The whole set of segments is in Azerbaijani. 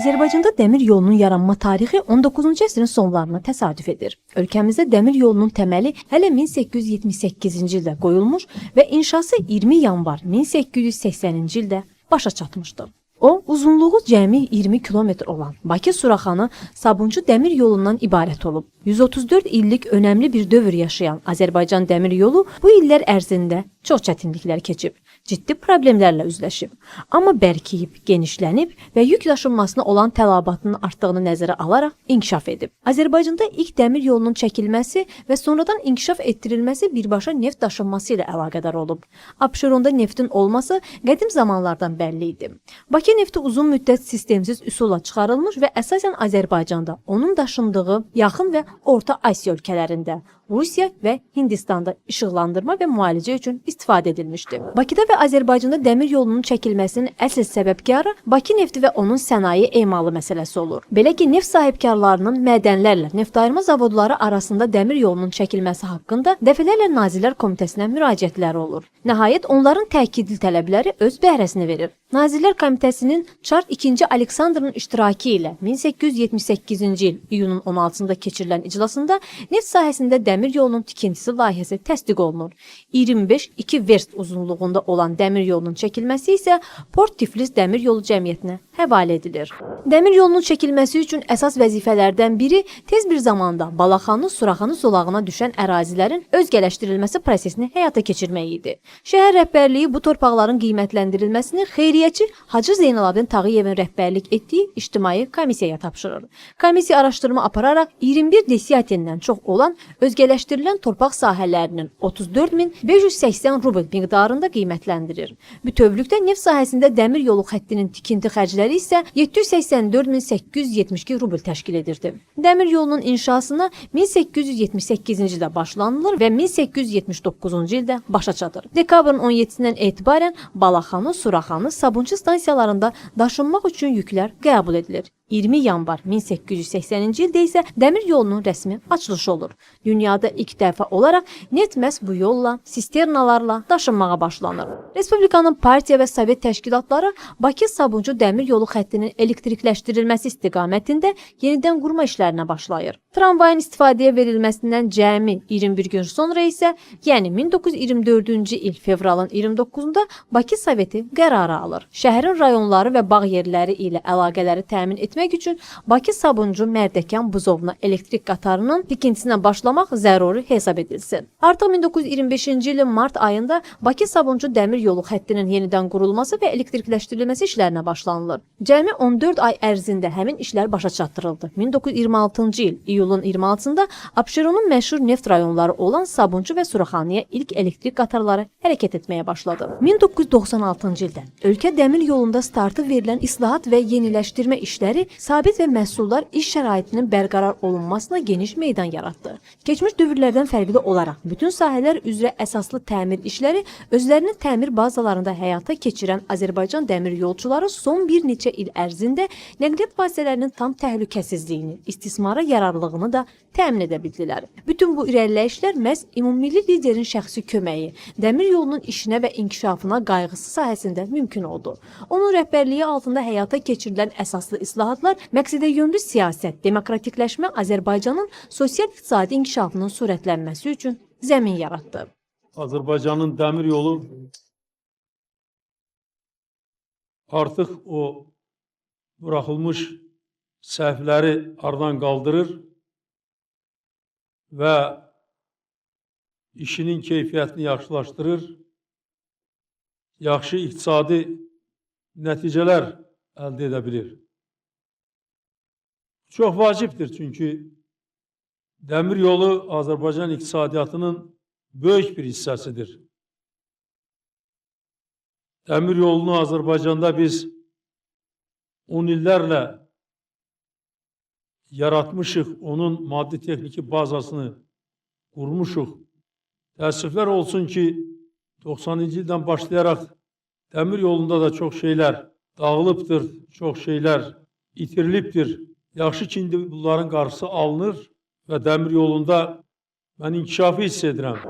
Azərbaycanda dəmir yolunun yaranma tarixi 19-cu əsrin sonlarına təsadüf edir. Ölkəmizdə dəmir yolunun təməli hələ 1878-ci ildə qoyulmuş və inşası 20 yanvar 1880-ci ildə başa çatmışdı. O, uzunluğu cəmi 20 kilometr olan Bakı-Suraxanı Sabunçu dəmir yolundan ibarət olub. 134 illik önəmli bir dövr yaşayan Azərbaycan dəmir yolu bu illər ərzində çox çətinliklər keçib, ciddi problemlərlə üzləşib. Amma bərkiyib, genişlənib və yük daşınmasına olan tələbatının artdığını nəzərə alaraq inkişaf edib. Azərbaycanda ilk dəmir yolunun çəkilməsi və sonradan inkişaf etdirilməsi birbaşa neft daşınması ilə əlaqədar olub. Abşeronda neftin olması qədim zamanlardan bəlli idi. Bakı nefti uzun müddət sistemsiz üsulla çıxarılmış və əsasən Azərbaycanda, onun daşındığı yaxın və Orta Asiya ölkələrində, Rusiya və Hindistanda işıqlandırma və müalicə üçün istifadə edilmişdi. Bakıda və Azərbaycanda dəmir yolunun çəkilməsinin əsl səbəbkarı Bakı nefti və onun sənaye emalı məsələsi olur. Belə ki, neft sahibkarlarının mədənlərlə neftayırma zavodları arasında dəmir yolunun çəkilməsi haqqında dəfələrlə Nazirlər Komitəsinə müraciətləri olur. Nəhayət, onların təkidli tələbləri öz bəhrəsini verir. Nazirlər Komitəsinin Çar II. Aleksandrın iştirakı ilə 1878-ci il iyunun 16-sında keçirilən iclasında neft sahəsində dəmir yolunun tikintisi layihəsi təsdiq olunur. 25-2 verst uzunluğunda olan dəmir yolunun çəkilməsi isə Port Tiflis Dəmir Yolu Cəmiyyətinə həvalə edilir. Dəmir yolunun çəkilməsi üçün əsas vəzifələrdən biri tez bir zamanda Balaxanı, Suraxanı zolağına düşən ərazilərin özgələşdirilməsi prosesini həyata keçirmək idi. Şəhər rəhbərliyi bu torpaqların qiymətləndirilməsini xeyriyyəçi Hacı Zeynalabdin Tağıyevin rəhbərlik etdiyi ictimai komissiyaya tapşırır. Komissiya araşdırma apararaq 21 desyatendən çox olan özgələşdirilən torpaq sahələrinin 34.580 rubl miqdarında qiymətləndirir. Bütövlükdə neft sahəsində dəmir yolu xəttinin tikinti xərcləri isə 784.872 rubl təşkil edirdi. Dəmir yolunun inşasına 1878-ci ildə başlanılır və 1879-cu ildə başa çatır. Dekabrın 17-dən etibarən Balaxanı, Suraxanı, Sabunçu stansiyalarında daşınmaq üçün yüklər qəbul edilir. 20 yanvar 1880-ci ildə isə dəmir yolunun rəsmi açılışı olur. Dünyada ilk dəfə olaraq neft məhz bu yolla, sisternalarla daşınmağa başlanır. Respublikanın partiya və sovet təşkilatları Bakı-Sabunçu dəmir yolu xəttinin elektrikləşdirilməsi istiqamətində yenidən qurma işlərinə başlayır. Tramvayın istifadəyə verilməsindən cəmi 21 gün sonra isə, yəni 1924-cü il fevralın 29-da Bakı Soveti qərarı alır. Şəhərin rayonları və bağ yerləri ilə əlaqələri təmin etmək üçün Bakı-Sabuncu Mərdəkan Buzovna elektrik qatarının tikintisinə başlamaq zəruri hesab edilsin. Artıq 1925-ci ilin mart ayında Bakı-Sabuncu dəmir yolu xəttinin yenidən qurulması və elektrikləşdirilməsi işlərinə başlanılır. Cəmi 14 ay ərzində həmin işlər başa çatdırıldı. 1926-cı il iyulun 26-sında Abşeronun məşhur neft rayonları olan Sabunçu və Suraxanıya ilk elektrik qatarları hərəkət etməyə başladı. 1996-cı ildə ölkə dəmir yolunda startı verilən islahat və yeniləşdirmə işləri sabit və məhsuldar iş şəraitinin bərqərar olunmasına geniş meydan yaratdı. Keçmiş dövrlərdən fərqli olaraq bütün sahələr üzrə əsaslı təmir işləri özlərinin təmir bazalarında həyata keçirən Azərbaycan dəmir yolçuları son bir neçə il ərzində nəqliyyat vasitələrinin tam təhlükəsizliyini, istismara yararlılığını da təmin edə bildilər. Bütün bu irəliləyişlər məhz ümummilli liderin şəxsi köməyi, dəmir yolunun işinə və inkişafına qayğısı sayəsində mümkün oldu. Onun rəhbərliyi altında həyata keçirilən əsaslı islahatlar məqsədyönlü siyasət, demokratikləşmə Azərbaycanın sosial-iqtisadi inkişafının sürətlənməsi üçün zəmin yaratdı. Azərbaycanın dəmir yolu artıq o buraxılmış səhvləri aradan qaldırır və işinin keyfiyyətini yaxşılaşdırır, yaxşı iqtisadi nəticələr əldə edə bilir. Çox vacibdir, çünki dəmir yolu Azərbaycan iqtisadiyyatının böyük bir hissəsidir. Dəmir yolunu Azərbaycanda biz 10 illərlə yaratmışıq, onun maddi-texniki bazasını qurmuşuq. Təəssüflər olsun ki, 90-cı ildən başlayaraq dəmir yolunda da çox şeylər dağılıbdır, çox şeylər itirilibdir. Yaxşı ki, indi bunların qarşısı alınır və dəmir yolunda mən inkişafı hiss edirəm.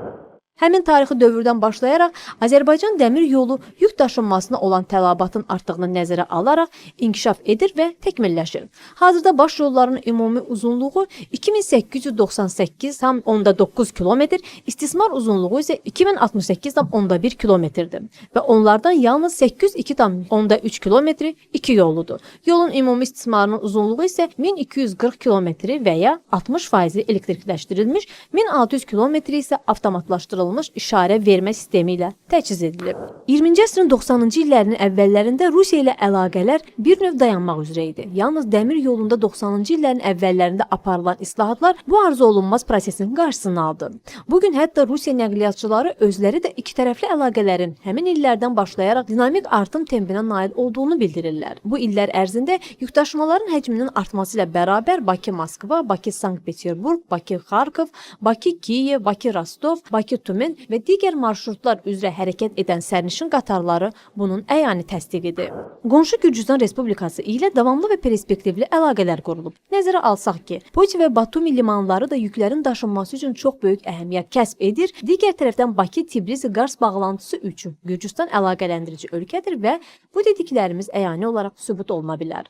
Həmin tarixi dövrdən başlayaraq Azərbaycan dəmir yolu yük daşınmasına olan tələbatın artdığını nəzərə alaraq inkişaf edir və təkmilləşir. Hazırda baş yolların ümumi uzunluğu 2898,9 km, istismar uzunluğu isə 2068,1 km-dir və onlardan yalnız 802,3 km 2 yolludur. Yolun ümumi istismarının uzunluğu isə 1240 km və ya 60% elektrikləşdirilmiş, 1600 km isə avtomatlaşdırılmış işarə vermə sistemi ilə təchiz edilib. 20-ci əsrin 90-cı illərinin əvvəllərində Rusiya ilə əlaqələr bir növ dayanmaq üzrə idi. Yalnız dəmir yolunda 90-cı illərin əvvəllərində aparılan islahatlar bu arzu olunmaz prosesin qarşısını aldı. Bugün hətta Rusiya nəqliyyatçıları özləri də iki tərəfli əlaqələrin həmin illərdən başlayaraq dinamik artım tempinə nail olduğunu bildirirlər. Bu illər ərzində yükdaşımaların həcminin artması ilə bərabər Bakı-Moskva, Bakı-Sankt-Peterburg, Bakı-Xarkov, Bakı-Kiyev, Bakı-Rostov, Bakı-Tumen və digər marşrutlar üzrə hərəkət edən sərnişin qatarları bunun əyani təsdiqidir. Qonşu Gürcüstan Respublikası ilə davamlı və perspektivli əlaqələr qurulub. Nəzərə alsaq ki, Poti və Batumi limanları da yüklərin daşınması üçün çox böyük əhəmiyyət kəsb edir. Digər tərəfdən Bakı-Tbilisi-Qars bağlantısı üçün Gürcüstan əlaqələndirici ölkədir və bu dediklərimiz əyani olaraq sübut oluna bilər.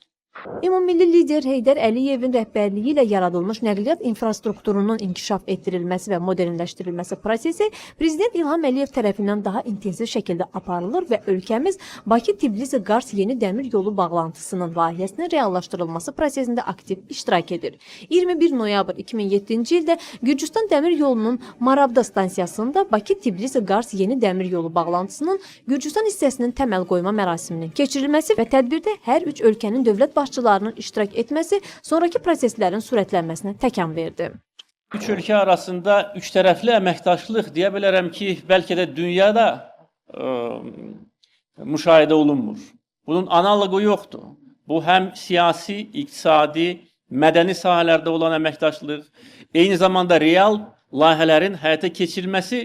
Ümummilli lider Heydər Əliyevin rəhbərliyi ilə yaradılmış nəqliyyat infrastrukturunun inkişaf etdirilməsi və modernləşdirilməsi prosesi Prezident İlham Əliyev tərəfindən daha intensiv şəkildə aparılır və ölkəmiz Bakı-Tbilisi-Qars yeni dəmir yolu bağlantısının layihəsinin reallaşdırılması prosesində aktiv iştirak edir. 21 noyabr 2007-ci ildə Gürcüstan dəmir yolunun Marabda stansiyasında Bakı-Tbilisi-Qars yeni dəmir yolu bağlantısının Gürcüstan hissəsinin təməl qoyma mərasiminin keçirilməsi və tədbirdə hər üç ölkənin dövlət başçılarının iştirak etməsi sonraki proseslərin sürətlənməsinə təkan verdi. Üç ölkə arasında üç tərəfli əməkdaşlıq deyə bilərəm ki, bəlkə də dünyada müşahidə olunmur. Bunun analogu yoxdur. Bu həm siyasi, iqtisadi, mədəni sahələrdə olan əməkdaşlıq, eyni zamanda real layihələrin həyata keçirilməsi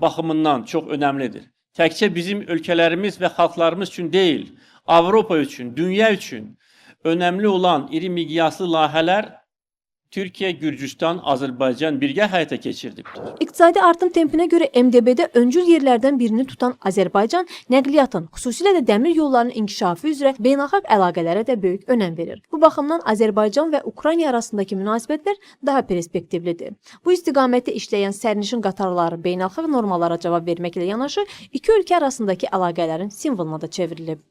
baxımından çox önəmlidir. Təkcə bizim ölkələrimiz və xalqlarımız üçün deyil, Avropa üçün, dünya üçün önəmli olan iri miqyaslı layihələr Türkiyə, Gürcüstan, Azərbaycan birgə həyata keçirdikdir. İqtisadi artım tempinə görə MDB-də öncül yerlərdən birini tutan Azərbaycan nəqliyyatın, xüsusilə də dəmir yollarının inkişafı üzrə beynəlxalq əlaqələrə də böyük önəm verir. Bu baxımdan Azərbaycan və Ukrayna arasındakı münasibətlər daha perspektivlidir. Bu istiqamətdə işləyən sərnişin qatarları beynəlxalq normalara cavab verməklə yanaşı, iki ölkə arasındakı əlaqələrin simvoluna da çevrilib.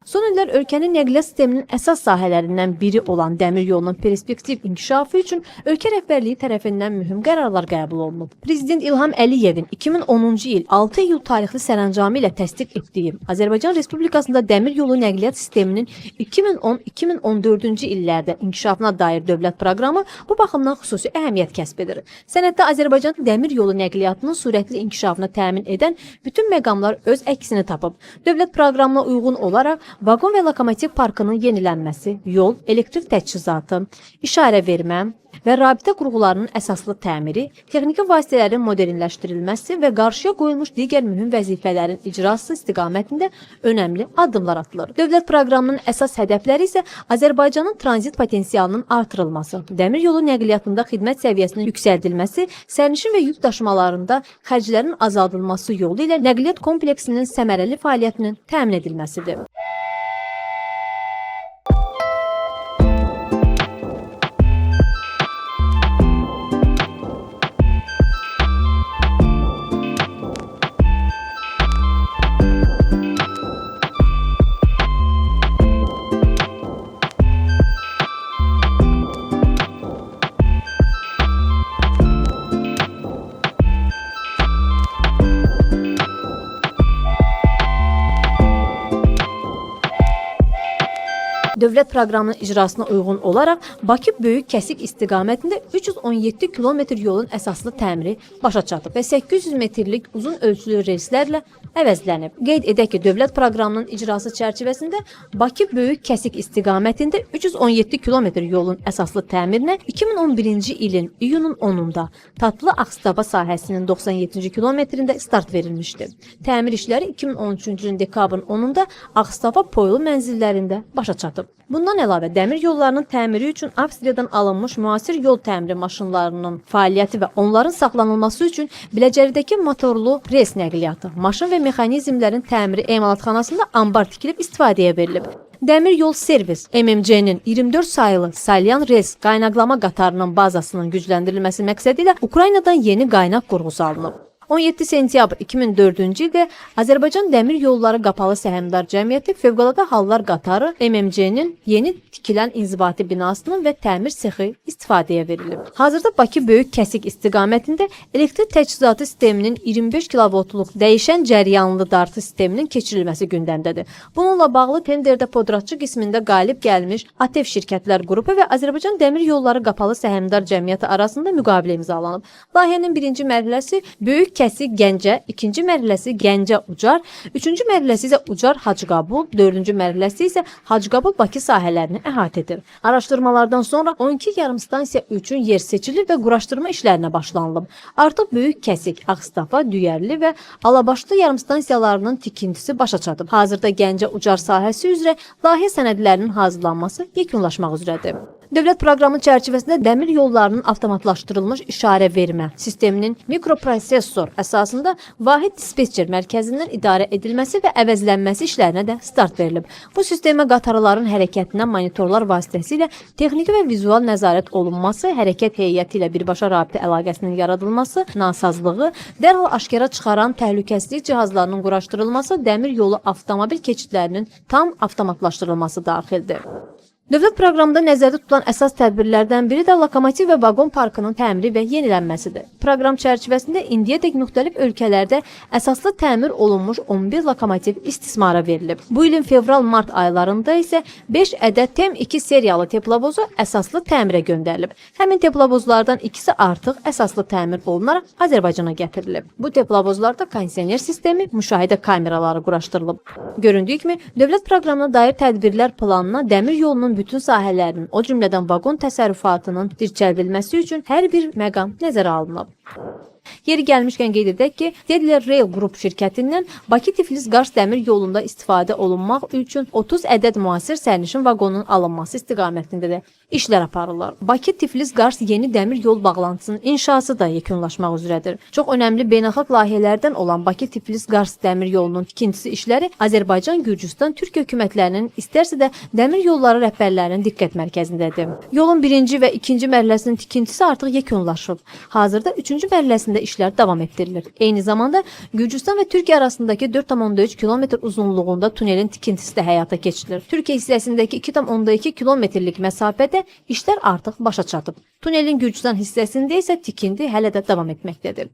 Son illər ölkənin nəqliyyat sisteminin əsas sahələrindən biri olan dəmir yolunun perspektiv inkişafı üçün ölkə rəhbərliyi tərəfindən mühüm qərarlar qəbul olunub. Prezident İlham Əliyevin 2010-cu il 6 iyul tarixli sərəncamı ilə təsdiq etdiyi Azərbaycan Respublikasında dəmir yolu nəqliyyat sisteminin 2010-2014-cü illərdə inkişafına dair dövlət proqramı bu baxımdan xüsusi əhəmiyyət kəsb edir. Sənəddə Azərbaycan dəmir yolu nəqliyyatının sürətli inkişafını təmin edən bütün məqamlar öz əksini tapıb. Dövlət proqramına uyğun olaraq vaqon və lokomotiv parkının yenilənməsi, yol, elektrik təchizatı, işarə vermə və rabitə qurğularının əsaslı təmiri, texniki vasitələrin modernləşdirilməsi və qarşıya qoyulmuş digər mühüm vəzifələrin icrası istiqamətində önəmli addımlar atılır. Dövlət proqramının əsas hədəfləri isə Azərbaycanın tranzit potensialının artırılması, dəmir yolu nəqliyyatında xidmət səviyyəsinin yüksəldilməsi, sərnişin və yük daşımalarında xərclərin azaldılması yolu ilə nəqliyyat kompleksinin səmərəli fəaliyyətinin təmin edilməsidir. Dövlət proqramının icrasına uyğun olaraq Bakı Böyük Kəsik istiqamətində 317 kilometr yolun əsaslı təmiri başa çatıb və 800 metrlik uzun ölçülü reyslərlə əvəzlənib. Qeyd edək ki, dövlət proqramının icrası çərçivəsində Bakı Böyük Kəsik istiqamətində 317 kilometr yolun əsaslı təmirinə 2011-ci ilin iyunun 10-unda Tatlı Ağstava sahəsinin 97-ci kilometrində start verilmişdi. Təmir işləri 2013-cü ilin dekabrın 10-unda Ağstava Poylu mənzillərində başa çatıb. Bundan əlavə dəmir yollarının təmiri üçün Avstriyadan alınmış müasir yol təmiri maşınlarının fəaliyyəti və onların saxlanılması üçün Biləcəridəki motorlu rels nəqliyyatı, maşın və mexanizmlərin təmiri emalatxanasında ambar tikilib istifadəyə verilib. Dəmir yol servis MMC-nin 24 sayılı salyan rels qaynaqlama qatarının bazasının gücləndirilməsi məqsədilə Ukraynadan yeni qaynaq qurğusu alınıb. 17 sentyabr 2004-cü ildə Azərbaycan Dəmir Yolları Qapalı Səhmdar Cəmiyyəti Fövqəladə Hallar Qatarı MMC-nin yeni tikilən inzibati binasının və təmir sexi istifadəyə verilib. Hazırda Bakı Böyük Kəsik istiqamətində elektrik təchizatı sisteminin 25 kilovoltluq dəyişən cəryanlı dartı sisteminin keçirilməsi gündəmdədir. Bununla bağlı tenderdə podratçı qismində qalib gəlmiş ATEV şirkətlər qrupu və Azərbaycan Dəmir Yolları Qapalı Səhmdar Cəmiyyəti arasında müqavilə imzalanıb. Layihənin birinci mərhələsi Böyük Kəsik Gəncə, ikinci mərhələsi Gəncə Ucar, üçüncü mərhələsi isə Ucar Hacıqabul, dördüncü mərhələsi isə Hacıqabul Bakı sahələrini əhatə edir. Araşdırmalardan sonra 12 yarımstansiya üçün yer seçilib və quraşdırma işlərinə başlanılıb. Artıq Böyük Kəsik, Ağstafa, Düyərli və Alabaşlı yarımstansiyalarının tikintisi başa çatıb. Hazırda Gəncə Ucar sahəsi üzrə layihə sənədlərinin hazırlanması yekunlaşmaq üzrədir. Dövlət proqramı çərçivəsində dəmir yollarının avtomatlaşdırılmış işarə vermə sisteminin mikroprosessor əsasında vahid dispetçer mərkəzindən idarə edilməsi və əvəzlənməsi işlərinə də start verilib. Bu sistemə qatarların hərəkətinə monitorlar vasitəsilə texniki və vizual nəzarət olunması, hərəkət heyəti ilə birbaşa rabitə əlaqəsinin yaradılması, nasazlığı, dərhal aşkara çıxaran təhlükəsizlik cihazlarının quraşdırılması, dəmir yolu avtomobil keçidlərinin tam avtomatlaşdırılması daxildir. Dövlət proqramında nəzərdə tutulan əsas tədbirlərdən biri də lokomotiv və vaqon parkının təmiri və yenilənməsidir. Proqram çərçivəsində indiyədək müxtəlif ölkələrdə əsaslı təmir olunmuş 11 lokomotiv istismara verilib. Bu ilin fevral-mart aylarında isə 5 ədəd TEM-2 seriyalı teplovozu əsaslı təmirə göndərilib. Həmin teplovozlardan ikisi artıq əsaslı təmir olunaraq Azərbaycana gətirilib. Bu teplovozlarda kondisioner sistemi, müşahidə kameraları quraşdırılıb. Göründüyü kimi, dövlət proqramına dair tədbirlər planına dəmir yolunun bütün sahələrinin, o cümlədən vaqon təsərrüfatının dirçəldilməsi üçün hər bir məqam nəzərə alınıb. Yeri gəlmişkən qeyd edək ki, Stedler Rail Group şirkətindən Bakı-Tiflis-Qars dəmir yolunda istifadə olunmaq üçün 30 ədəd müasir sərnişin vaqonunun alınması istiqamətində də işlər aparılır. Bakı-Tiflis-Qars yeni dəmir yol bağlantısının inşası da yekunlaşmaq üzrədir. Çox önəmli beynəlxalq layihələrdən olan Bakı-Tiflis-Qars dəmir yolunun tikintisi işləri Azərbaycan, Gürcüstan, Türkiyə hökumətlərinin, istərsə də dəmir yolları rəhbərlərinin diqqət mərkəzindədir. Yolun birinci və ikinci mərhələsinin tikintisi artıq yekunlaşıb. Hazırda üçüncü mərhələsində işlər davam etdirilir. Eyni zamanda Gürcüstan və Türkiyə arasındakı 4,3 km uzunluğunda tunelin tikintisi də həyata keçirilir. Türkiyə hissəsindəki 2,2 kilometrlik məsafədə işlər artıq başa çatıb. Tunelin Gürcüstan hissəsində isə tikinti hələ də davam etməkdədir.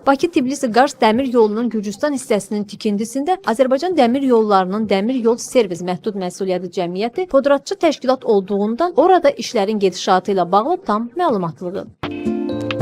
Bakı-Tbilisi-Qars dəmir yolunun Gürcüstan hissəsinin tikintisində Azərbaycan Dəmir Yollarının Dəmir Yol Servis Məhdud Məsuliyyəti Cəmiyyəti podratçı təşkilat olduğundan orada işlərin gedişatı ilə bağlı tam məlumatlılıq.